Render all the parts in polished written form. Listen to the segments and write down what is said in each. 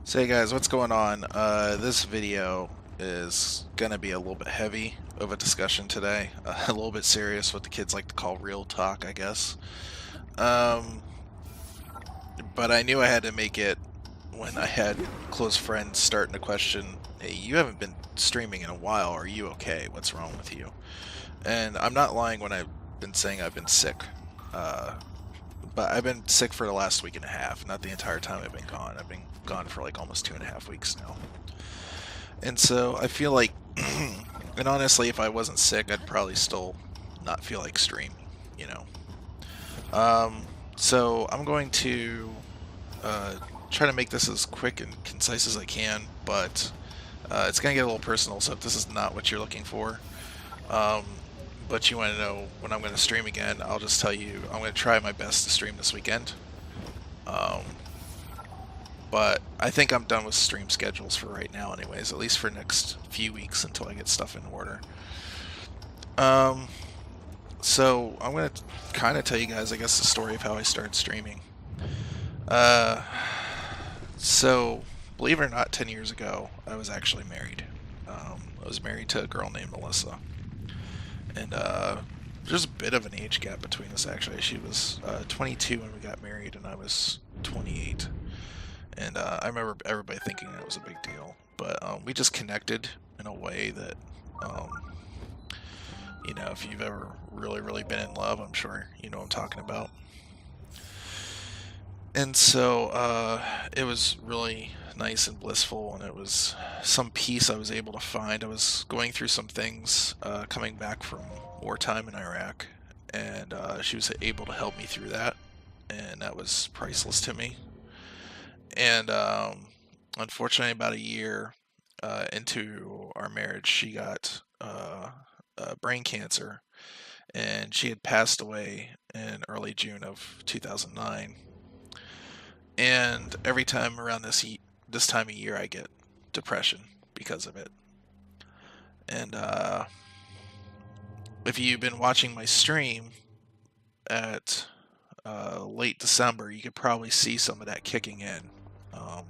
So hey guys, what's going on? This video is gonna be a little bit heavy of a discussion today, a little bit serious, what the kids like to call real talk, I guess. Um, but I knew I had to make it when I had close friends starting to question, "Hey, you haven't been streaming in a while. Are you okay? What's wrong with you?" And I'm not lying when I've been saying I've been sick. Uh, but I've been sick for the last week and a half, not the entire time I've been gone. I've been gone for like almost 2.5 weeks now. And so I feel like, and honestly, if I wasn't sick, I'd probably still not feel like streaming, you know. So I'm going to uh, try to make this as quick and concise as I can, but it's going to get a little personal, so if this is not what you're looking for, um, but you want to know when I'm going to stream again, I'll just tell you I'm going to try my best to stream this weekend. Um, but I think I'm done with stream schedules for right now anyways, at least for next few weeks until I get stuff in order. Um, so I'm going to kind of tell you guys, I guess, the story of how I started streaming. Uh, so believe it or not, 10 years ago, I was actually married. I was married to a girl named Melissa. And there's a bit of an age gap between us, actually. She was 22 when we got married, and I was 28. And I remember everybody thinking that was a big deal. But we just connected in a way that, um, if you've ever really, really been in love, I'm sure you know what I'm talking about. And so it was really nice and blissful, and it was some peace I was able to find. I was going through some things coming back from wartime in Iraq, and she was able to help me through that, and that was priceless to me. And unfortunately, about a year into our marriage, she got brain cancer, and she had passed away in early June of 2009. And every time around this time of year, I get depression because of it. And if you've been watching my stream at late December, you could probably see some of that kicking in. Um,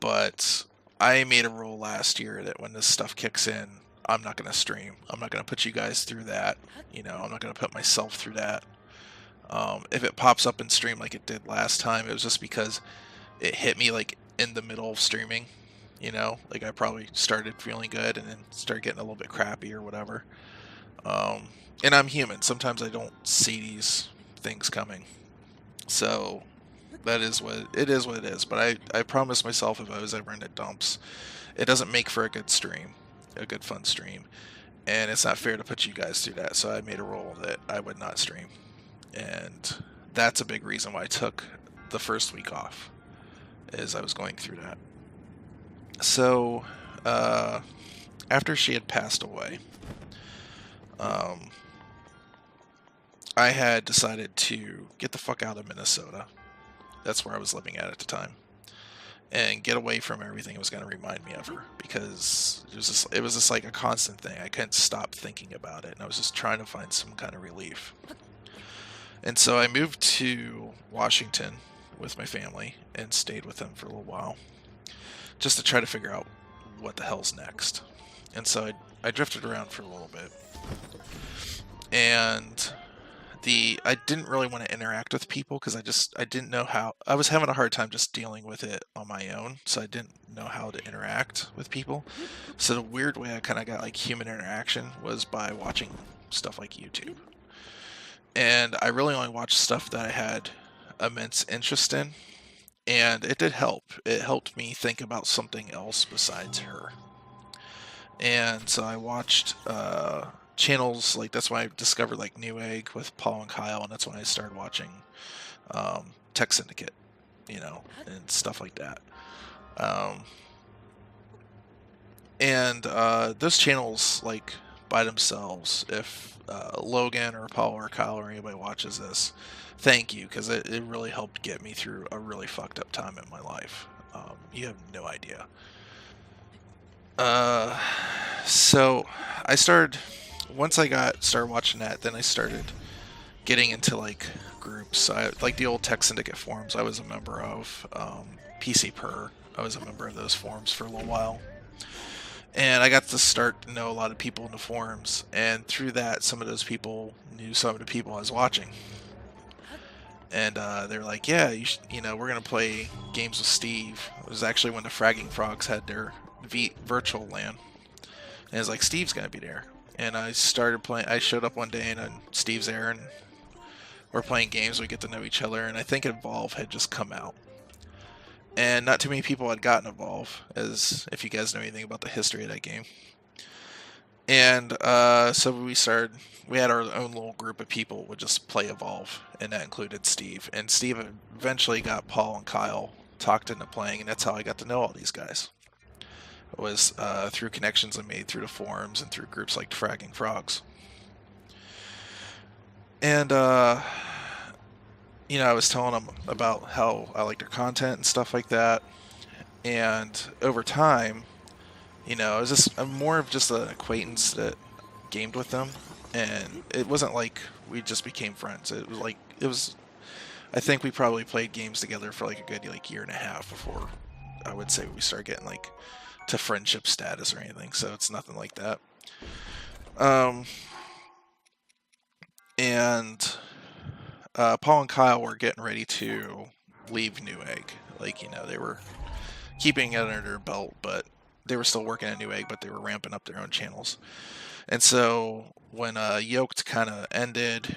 but I made a rule last year that when this stuff kicks in, I'm not going to stream. I'm not going to put you guys through that. I'm not going to put myself through that. If it pops up in stream like it did last time, it was just because it hit me like in the middle of streaming. Like I probably started feeling good and then started getting a little bit crappy or whatever. Um, and I'm human. Sometimes I don't see these things coming. So that is what it is. What it is. But I promised myself if I was ever in the dumps, it doesn't make for a good stream, a good fun stream, and it's not fair to put you guys through that. So I made a rule that I would not stream, and that's a big reason why I took the first week off, is I was going through that. So uh, after she had passed away, um, I had decided to get the fuck out of Minnesota. That's where I was living at the time, and get away from everything that was going to remind me of her, because it was just like a constant thing. I couldn't stop thinking about it, and I was just trying to find some kind of relief. And so I moved to Washington with my family and stayed with them for a little while, just to try to figure out what the hell's next. And so I drifted around for a little bit, and I didn't really want to interact with people because I didn't know how. I was having a hard time just dealing with it on my own, so I didn't know how to interact with people. So the weird way I kind of got like human interaction was by watching stuff like YouTube. And I really only watched stuff that I had immense interest in, and it did help. It helped me think about something else besides her. And so I watched channels like, that's when I discovered like Newegg with Paul and Kyle, and that's when I started watching Tech Syndicate, and stuff like that. Um, and those channels, like by themselves, if Logan or Paul or Kyle or anybody watches this, thank you, because it really helped get me through a really fucked up time in my life. You have no idea. Uh, so I started, once I got started watching that, then I started getting into like groups. I like the old Tech Syndicate forums. I was a member of PC Per. I was a member of those forums for a little while, and I got to start to know a lot of people in the forums. And through that, some of those people knew some of the people I was watching, and they're like, "Yeah, we're gonna play games with Steve." It was actually when the Fragging Frogs had their virtual LAN, and it's like Steve's gonna be there. And I started playing. I showed up one day, and Steve's there, and we're playing games. We get to know each other, and I think Evolve had just come out, and not too many people had gotten Evolve, as if you guys know anything about the history of that game. And so we started. We had our own little group of people would just play Evolve, and that included Steve. And Steve eventually got Paul and Kyle talked into playing, and that's how I got to know all these guys. It was through connections I made through the forums and through groups like Fragging Frogs. And I was telling them about how I liked their content and stuff like that. And over time, it was just more of just an acquaintance that gamed with them, and it wasn't like we just became friends. I think we probably played games together for like a good like year and a half before I would say we started getting like to friendship status or anything. So it's nothing like that. And Paul and Kyle were getting ready to leave Newegg. Like, they were keeping it under their belt, but they were still working at Newegg, but they were ramping up their own channels. And so when Yoked kind of ended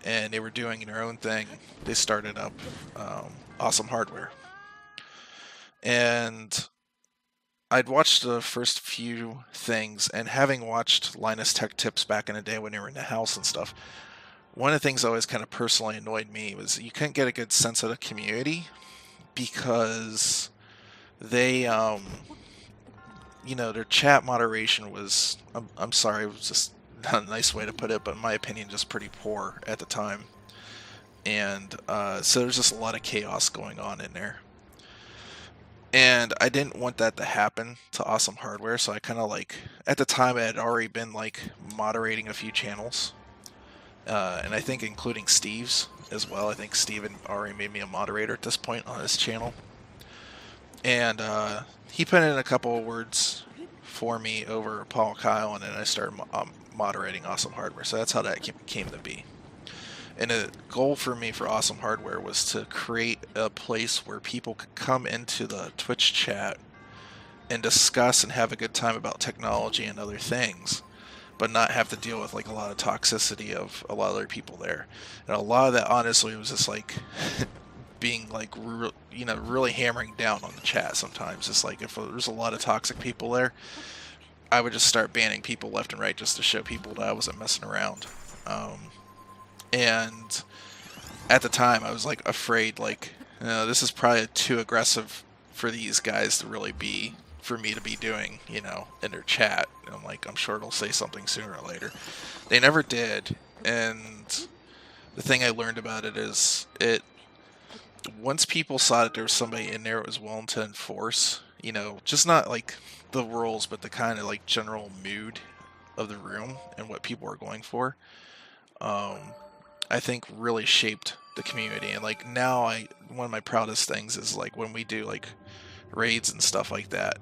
and they were doing their own thing, they started up Awesome Hardware. And I'd watched the first few things, and having watched Linus Tech Tips back in the day when they were in the house and stuff, one of the things that always kind of personally annoyed me was you couldn't get a good sense of the community because they, their chat moderation was, I'm sorry, it was just not a nice way to put it, but in my opinion, just pretty poor at the time. And so there's just a lot of chaos going on in there. And I didn't want that to happen to Awesome Hardware, so I kind of at the time I had already been moderating a few channels. And I think including Steve's as well. I think Steven already made me a moderator at this point on his channel. And he put in a couple of words for me over Paul Kyle, and then I started moderating Awesome Hardware. So that's how that came to be. And a goal for me for Awesome Hardware was to create a place where people could come into the Twitch chat and discuss and have a good time about technology and other things, but not have to deal with a lot of toxicity of a lot of other people there. And a lot of that honestly was just being really hammering down on the chat sometimes. It's like if there's a lot of toxic people there, I would just start banning people left and right just to show people that I wasn't messing around. And at the time I was afraid this is probably too aggressive for these guys to really be for me to be doing, in their chat. And I'm sure it'll say something sooner or later. They never did, and the thing I learned about it is once people saw that there was somebody in there that was willing to enforce, just not the rules, but the kind of general mood of the room and what people are going for, I think really shaped the community. And now one of my proudest things is when we do raids and stuff like that,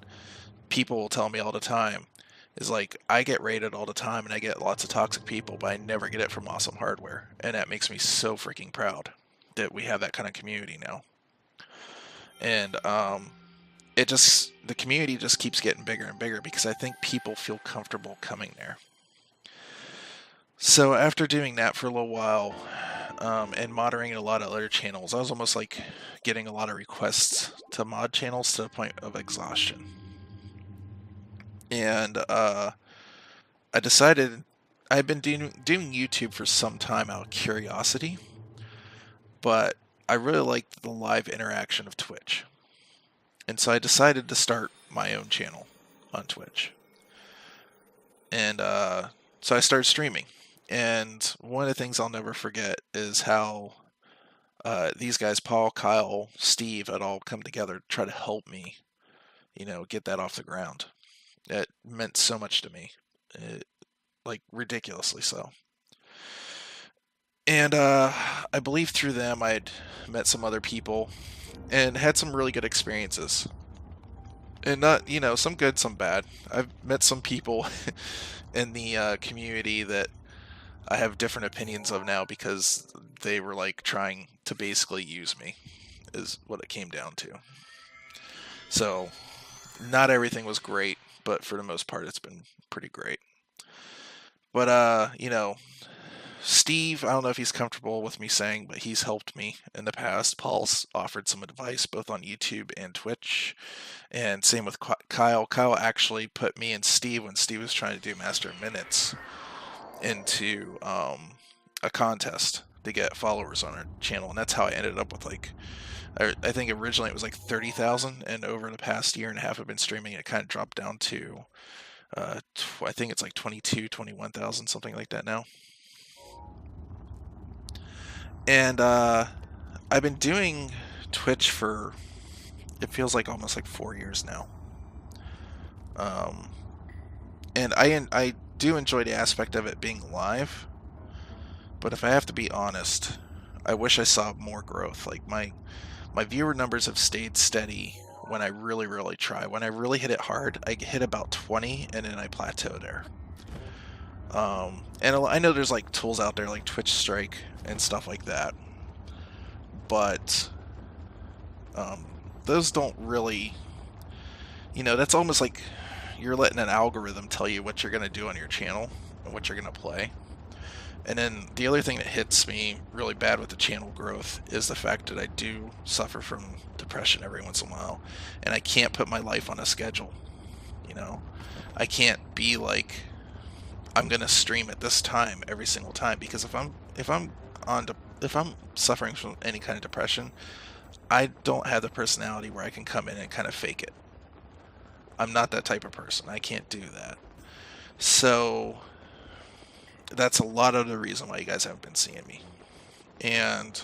people will tell me all the time is I get raided all the time and I get lots of toxic people, but I never get it from Awesome Hardware. And that makes me so freaking proud that we have that kind of community now. And the community just keeps getting bigger and bigger because I think people feel comfortable coming there. So after doing that for a little while, and moderating a lot of other channels, I was almost getting a lot of requests to mod channels to the point of exhaustion. And I decided I've been doing YouTube for some time out of curiosity, but I really liked the live interaction of Twitch. And so I decided to start my own channel on Twitch. And so I started streaming. And one of the things I'll never forget is how these guys, Paul, Kyle, Steve, had all come together to try to help me, get that off the ground. It meant so much to me, ridiculously so. And I believe through them I'd met some other people and had some really good experiences. And not, some good, some bad. I've met some people in the community that I have different opinions of now because they were like trying to basically use me, is what it came down to. So, not everything was great, but for the most part, it's been pretty great. But, Steve, I don't know if he's comfortable with me saying, but he's helped me in the past. Paul's offered some advice both on YouTube and Twitch. And same with Kyle. Kyle actually put me and Steve, when Steve was trying to do Master Minutes, into a contest to get followers on our channel. And that's how I ended up with like, I think originally it was like 30,000. And over the past year and a half I've been streaming, it kind of dropped down to, I think it's like 21,000, something like that now. And I've been doing Twitch for, it feels like almost like 4 years now. And I do enjoy the aspect of it being live, but if I have to be honest, I wish I saw more growth. Like my viewer numbers have stayed steady when I really try. When I really hit it hard, I hit about 20 and then I plateau there. And I know there's like tools out there like Twitch Strike and stuff like that, but those don't really, that's almost like you're letting an algorithm tell you what you're going to do on your channel and what you're going to play. And then the other thing that hits me really bad with the channel growth is the fact that I do suffer from depression every once in a while, and I can't put my life on a schedule. I can't be like, I'm gonna stream at this time every single time, because if I'm suffering from any kind of depression, I don't have the personality where I can come in and kind of fake it. I'm not that type of person. I can't do that. So that's a lot of the reason why you guys haven't been seeing me. And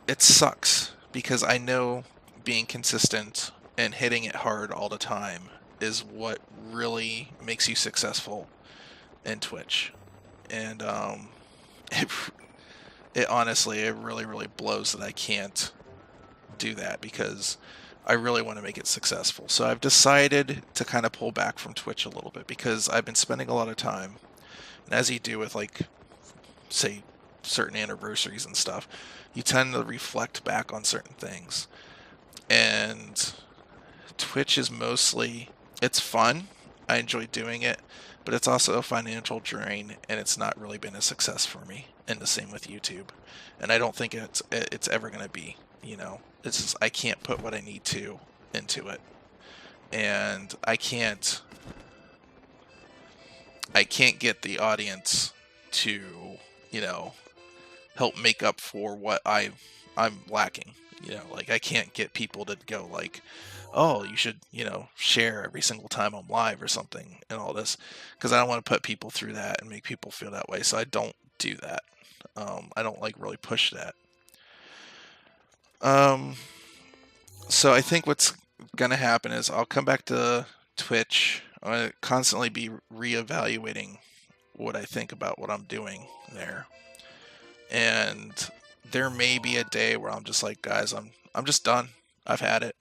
it sucks because I know being consistent and hitting it hard all the time is what really makes you successful in Twitch. And it honestly, it really blows that I can't do that, because I really want to make it successful. So I've decided to kind of pull back from Twitch a little bit, because I've been spending a lot of time, and as you do with like, say, certain anniversaries and stuff, you tend to reflect back on certain things. And Twitch is mostly, it's fun, I enjoy doing it, but it's also a financial drain, and it's not really been a success for me. And the same with YouTube, and I don't think it's ever going to be. It's just, I can't put what I need to into it, and I can't get the audience to help make up for what I'm lacking. Like, I can't get people to go like, oh, you should share every single time I'm live or something and all this, because I don't want to put people through that and make people feel that way. So I don't do that. I don't like really push that. So I think what's gonna happen is I'll come back to Twitch. I'm gonna constantly be reevaluating what I think about what I'm doing there, and there may be a day where I'm just like, guys, I'm just done. I've had it.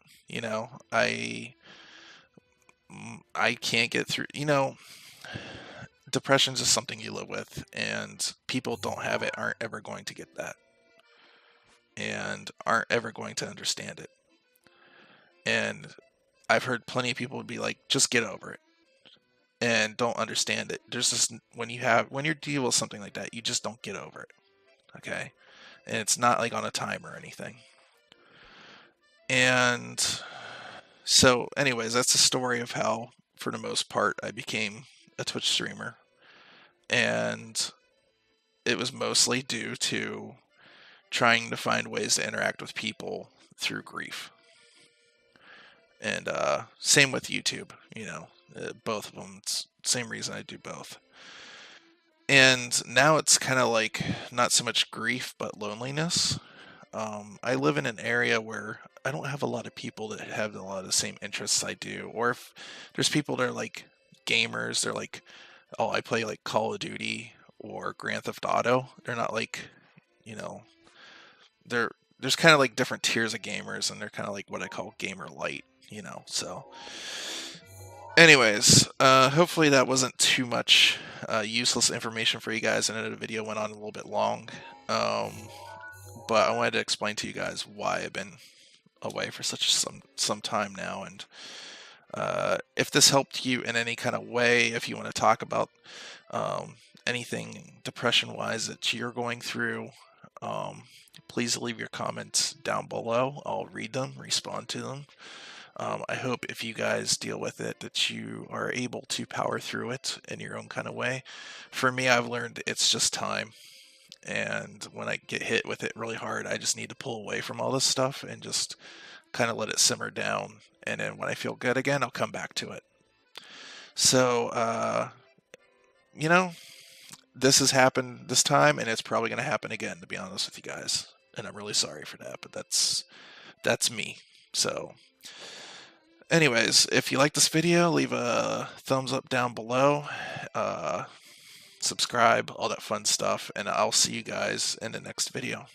I can't get through. Depression's just something you live with, and people don't have it, aren't ever going to get that, and aren't ever going to understand it. And I've heard plenty of people be like, just get over it, and don't understand it. There's just, when you're dealing with something like that, you just don't get over it. Okay? And it's not like on a time or anything. And so anyways, that's the story of how, for the most part, I became a Twitch streamer. And it was mostly due to trying to find ways to interact with people through grief. And same with YouTube, both of them. It's the same reason I do both. And now it's kind of like not so much grief, but loneliness. I live in an area where I don't have a lot of people that have a lot of the same interests I do. Or if there's people that are like gamers, they're like, oh, I play like Call of Duty or Grand Theft Auto. They're not like, you know, there's kind of like different tiers of gamers, and they're kind of like what I call gamer light, So, anyways, hopefully that wasn't too much useless information for you guys. I know the video went on a little bit long, but I wanted to explain to you guys why I've been away for some time now, and if this helped you in any kind of way, if you want to talk about anything depression-wise that you're going through, please leave your comments down below. I'll read them, respond to them. I hope if you guys deal with it that you are able to power through it in your own kind of way. For me, I've learned it's just time. And when I get hit with it really hard, I just need to pull away from all this stuff and just kind of let it simmer down. And then when I feel good again, I'll come back to it. So, this has happened this time, and it's probably going to happen again, to be honest with you guys. And I'm really sorry for that, but that's me. So, anyways, if you like this video, leave a thumbs up down below. Subscribe, all that fun stuff, and I'll see you guys in the next video.